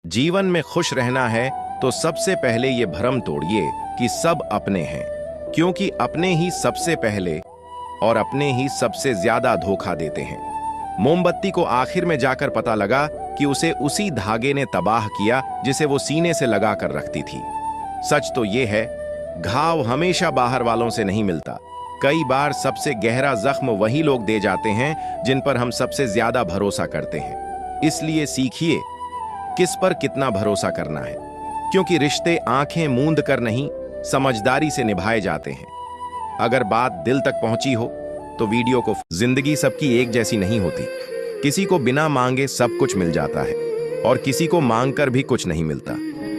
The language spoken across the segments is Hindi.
जीवन में खुश रहना है तो सबसे पहले ये भ्रम तोड़िए कि सब अपने हैं, क्योंकि अपने ही सबसे पहले और अपने ही सबसे ज्यादा धोखा देते हैं। मोमबत्ती को आखिर में जाकर पता लगा कि उसे उसी धागे ने तबाह किया जिसे वो सीने से लगा कर रखती थी। सच तो ये है, घाव हमेशा बाहर वालों से नहीं मिलता। कई बार सबसे गहरा जख्म वही लोग दे जाते हैं जिन पर हम सबसे ज्यादा भरोसा करते हैं। इसलिए सीखिए किस पर कितना भरोसा करना है, क्योंकि रिश्ते आंखें मूंद कर नहीं, समझदारी से निभाए जाते हैं। अगर बात दिल तक पहुंची हो तो वीडियो को। जिंदगी सबकी एक जैसी नहीं होती। किसी को बिना मांगे सब कुछ मिल जाता है और किसी को मांगकर भी कुछ नहीं मिलता।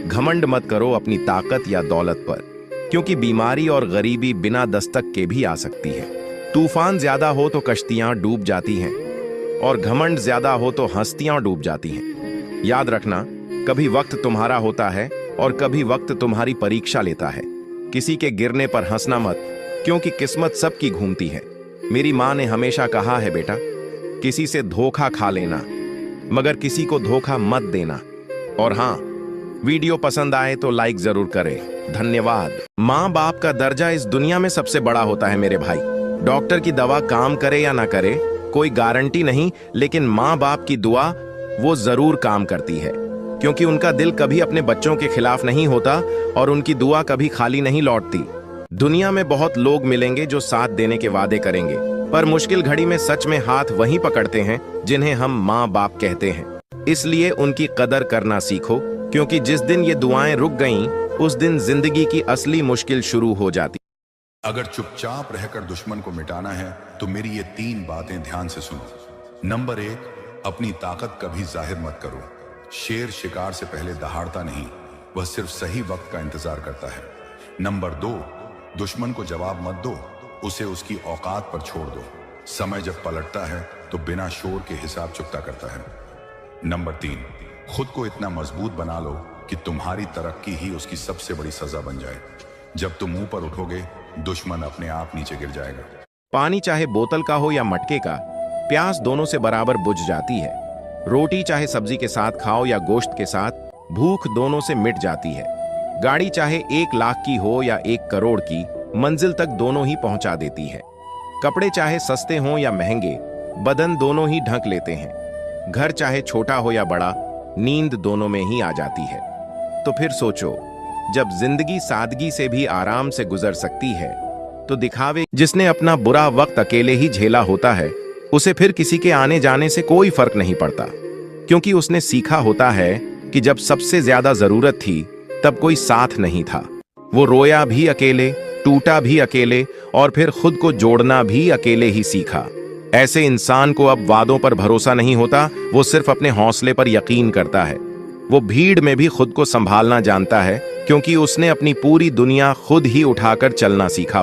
घमंड मत करो अपनी ताकत या दौलत पर, क्योंकि बीमारी और गरीबी बिना दस्तक के भी आ सकती है। तूफान ज्यादा हो तो कश्तियां डूब जाती हैं और घमंड ज्यादा हो तो हस्तियां डूब जाती हैं। याद रखना, कभी वक्त तुम्हारा होता है और कभी वक्त तुम्हारी परीक्षा लेता है। किसी के गिरने पर हंसना मत, क्योंकि किस्मत सबकी घूमती है। मेरी माँ ने हमेशा कहा है, बेटा किसी से धोखा खा लेना मगर किसी को धोखा मत देना। और हाँ, वीडियो पसंद आए तो लाइक जरूर करें। धन्यवाद। माँ बाप का दर्जा इस दुनिया में सबसे बड़ा होता है मेरे भाई। डॉक्टर की दवा काम करे या ना करे कोई गारंटी नहीं, लेकिन माँ बाप की दुआ वो जरूर काम करती है, क्योंकि उनका दिल कभी अपने बच्चों के खिलाफ नहीं होता और उनकी दुआ कभी खाली नहीं लौटती। दुनिया में बहुत लोग मिलेंगे जो साथ देने के वादे करेंगे, पर मुश्किल घड़ी में सच में हाथ वही पकड़ते हैं जिन्हें हम माँ बाप कहते हैं। इसलिए उनकी कदर करना सीखो, क्योंकि जिस दिन ये दुआएं रुक गईं, उस दिन जिंदगी की असली मुश्किल शुरू हो जाती। अगर चुपचाप रहकर दुश्मन को मिटाना है तो मेरी ये 3 बातें ध्यान से सुनो। नंबर 1, अपनी ताकत कभी जाहिर मत करो। शेर शिकार से पहले दहाड़ता नहीं, वह सिर्फ सही वक्त का इंतजार करता है। नंबर 2, दुश्मन को जवाब मत दो, उसे उसकी औकात पर छोड़ दो। समय जब पलटता है तो बिना शोर के हिसाब चुकता करता है। नंबर 3, खुद को इतना मजबूत बना लो कि तुम्हारी तरक्की ही उसकी सबसे बड़ी सजा बन जाए। जब तुम मुंह पर उठोगे, दुश्मन अपने आप नीचे गिर जाएगा। पानी चाहे बोतल का हो या मटके का, प्यास दोनों से बराबर बुझ जाती है। रोटी चाहे सब्जी के साथ खाओ या गोश्त के साथ, भूख दोनों से मिट जाती है। गाड़ी चाहे 1 लाख की हो या 1 करोड़ की, मंजिल तक दोनों ही पहुंचा देती है। कपड़े चाहे सस्ते हों या महंगे, बदन दोनों ही ढक लेते हैं। घर चाहे छोटा हो या बड़ा, नींद दोनों में ही आ जाती है। तो फिर सोचो, जब जिंदगी सादगी से भी आराम से गुजर सकती है, तो दिखावे जिसने अपना बुरा वक्त अकेले ही झेला होता है, उसे फिर किसी के आने जाने से कोई फर्क नहीं पड़ता, क्योंकि उसने सीखा होता है कि जब सबसे ज्यादा जरूरत थी तब कोई साथ नहीं था। वो रोया भी अकेले, टूटा भी अकेले और फिर खुद को जोड़ना भी अकेले ही सीखा। ऐसे इंसान को अब वादों पर भरोसा नहीं होता, वो सिर्फ अपने हौसले पर यकीन करता है। वो भीड़ में भी खुद को संभालना जानता है, क्योंकि उसने अपनी पूरी दुनिया खुद ही उठाकर चलना सीखा।